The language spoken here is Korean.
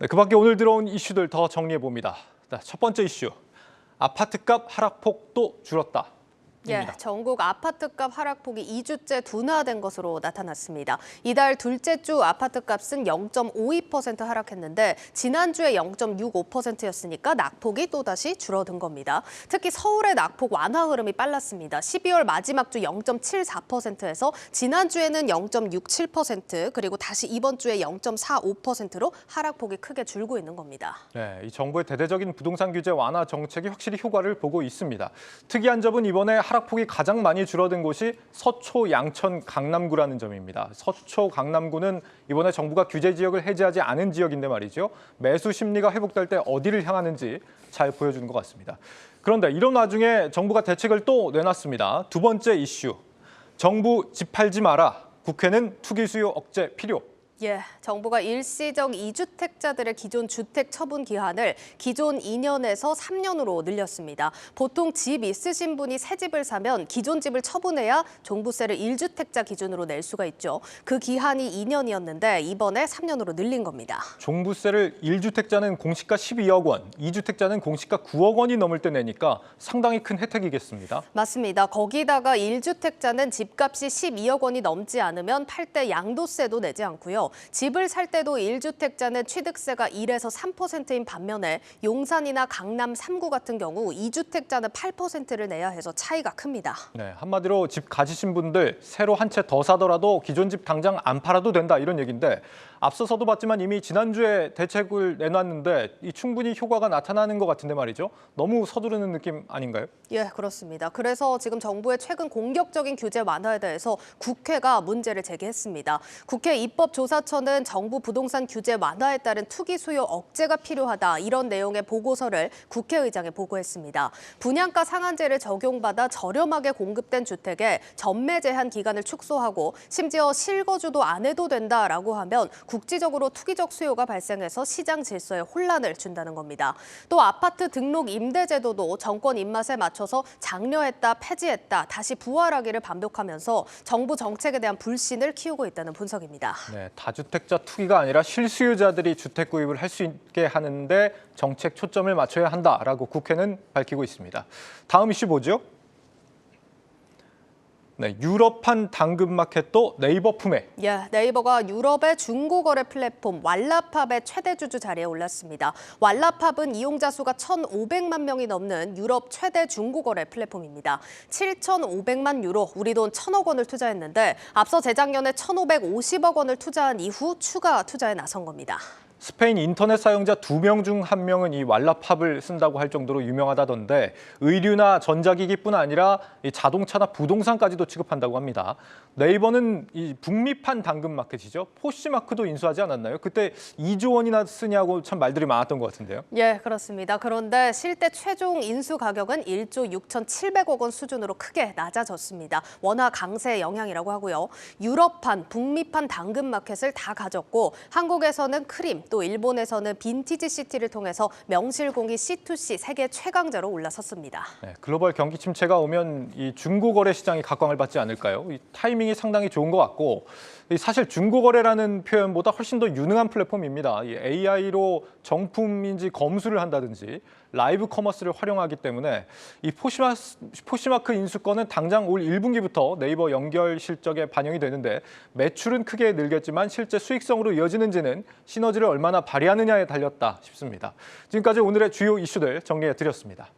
네, 그 밖에 오늘 들어온 이슈들 더 정리해봅니다. 첫 번째 이슈, 아파트값 하락폭 또 줄었다. 예, 전국 아파트값 하락폭이 2주째 둔화된 것으로 나타났습니다. 이달 둘째 주 아파트값은 0.52% 하락했는데 지난주에 0.65%였으니까 낙폭이 또다시 줄어든 겁니다. 특히 서울의 낙폭 완화 흐름이 빨랐습니다. 12월 마지막 주 0.74%에서 지난주에는 0.67% 그리고 다시 이번 주에 0.45%로 하락폭이 크게 줄고 있는 겁니다. 네, 이 정부의 대대적인 부동산 규제 완화 정책이 확실히 효과를 보고 있습니다. 특이한 점은 이번에 하락폭이 가장 많이 줄어든 곳이 서초, 양천, 강남구라는 점입니다. 서초, 강남구는 이번에 정부가 규제 지역을 해제하지 않은 지역인데 말이죠. 매수 심리가 회복될 때 어디를 향하는지 잘 보여주는 것 같습니다. 그런데 이런 와중에 정부가 대책을 또 내놨습니다. 두 번째 이슈, 정부 집 팔지 마라. 국회는 투기 수요 억제 필요. 예, 정부가 일시적 2주택자들의 기존 주택 처분 기한을 기존 2년에서 3년으로 늘렸습니다. 보통 집 있으신 분이 새 집을 사면 기존 집을 처분해야 종부세를 1주택자 기준으로 낼 수가 있죠. 그 기한이 2년이었는데 이번에 3년으로 늘린 겁니다. 종부세를 1주택자는 공시가 12억 원, 2주택자는 공시가 9억 원이 넘을 때 내니까 상당히 큰 혜택이겠습니다. 맞습니다. 거기다가 1주택자는 집값이 12억 원이 넘지 않으면 팔 때 양도세도 내지 않고요. 집을 살 때도 1주택자는 취득세가 1에서 3%인 반면에 용산이나 강남 3구 같은 경우 2주택자는 8%를 내야 해서 차이가 큽니다. 네, 한마디로 집 가지신 분들 새로 한 채 더 사더라도 기존 집 당장 안 팔아도 된다 이런 얘기인데 앞서서도 봤지만 이미 지난주에 대책을 내놨는데 충분히 효과가 나타나는 것 같은데 말이죠. 너무 서두르는 느낌 아닌가요? 예, 그렇습니다. 그래서 지금 정부의 최근 공격적인 규제 완화에 대해서 국회가 문제를 제기했습니다. 국회 입법조사처는 정부 부동산 규제 완화에 따른 투기 수요 억제가 필요하다 이런 내용의 보고서를 국회의장에 보고했습니다. 분양가 상한제를 적용받아 저렴하게 공급된 주택에 전매 제한 기간을 축소하고 심지어 실거주도 안 해도 된다라고 하면 국지적으로 투기적 수요가 발생해서 시장 질서에 혼란을 준다는 겁니다. 또 아파트 등록 임대 제도도 정권 입맛에 맞춰서 장려했다, 폐지했다, 다시 부활하기를 반복하면서 정부 정책에 대한 불신을 키우고 있다는 분석입니다. 네, 다주택자 투기가 아니라 실수요자들이 주택 구입을 할 수 있게 하는데 정책 초점을 맞춰야 한다라고 국회는 밝히고 있습니다. 다음 이슈 뭐죠? 네, 유럽판 당근마켓도 네이버 품에. 예, 네이버가 유럽의 중고거래 플랫폼 왈라팝의 최대 주주 자리에 올랐습니다. 왈라팝은 이용자 수가 1,500만 명이 넘는 유럽 최대 중고거래 플랫폼입니다. 7,500만 유로, 우리 돈 1,000억 원을 투자했는데 앞서 재작년에 1,550억 원을 투자한 이후 추가 투자에 나선 겁니다. 스페인 인터넷 사용자 2명 중 1명은 이 왈라팝을 쓴다고 할 정도로 유명하다던데 의류나 전자기기뿐 아니라 이 자동차나 부동산까지도 취급한다고 합니다. 네이버는 이 북미판 당근마켓이죠. 포시마크도 인수하지 않았나요? 그때 2조 원이나 쓰냐고 참 말들이 많았던 것 같은데요. 예, 그렇습니다. 그런데 실제 최종 인수 가격은 1조 6,700억 원 수준으로 크게 낮아졌습니다. 원화 강세의 영향이라고 하고요. 유럽판, 북미판 당근마켓을 다 가졌고 한국에서는 크림, 또 일본에서는 빈티지 시티를 통해서 명실공히 C2C 세계 최강자로 올라섰습니다. 네, 글로벌 경기 침체가 오면 이 중고거래 시장이 각광을 받지 않을까요? 이 타이밍이 상당히 좋은 것 같고 사실 중고거래라는 표현보다 훨씬 더 유능한 플랫폼입니다. 이 AI로 정품인지 검수를 한다든지 라이브 커머스를 활용하기 때문에 이 포시마크 인수권은 당장 올 1분기부터 네이버 연결 실적에 반영이 되는데 매출은 크게 늘겠지만 실제 수익성으로 이어지는지는 시너지를 얼마나 발휘하느냐에 달렸다 싶습니다. 지금까지 오늘의 주요 이슈들 정리해드렸습니다.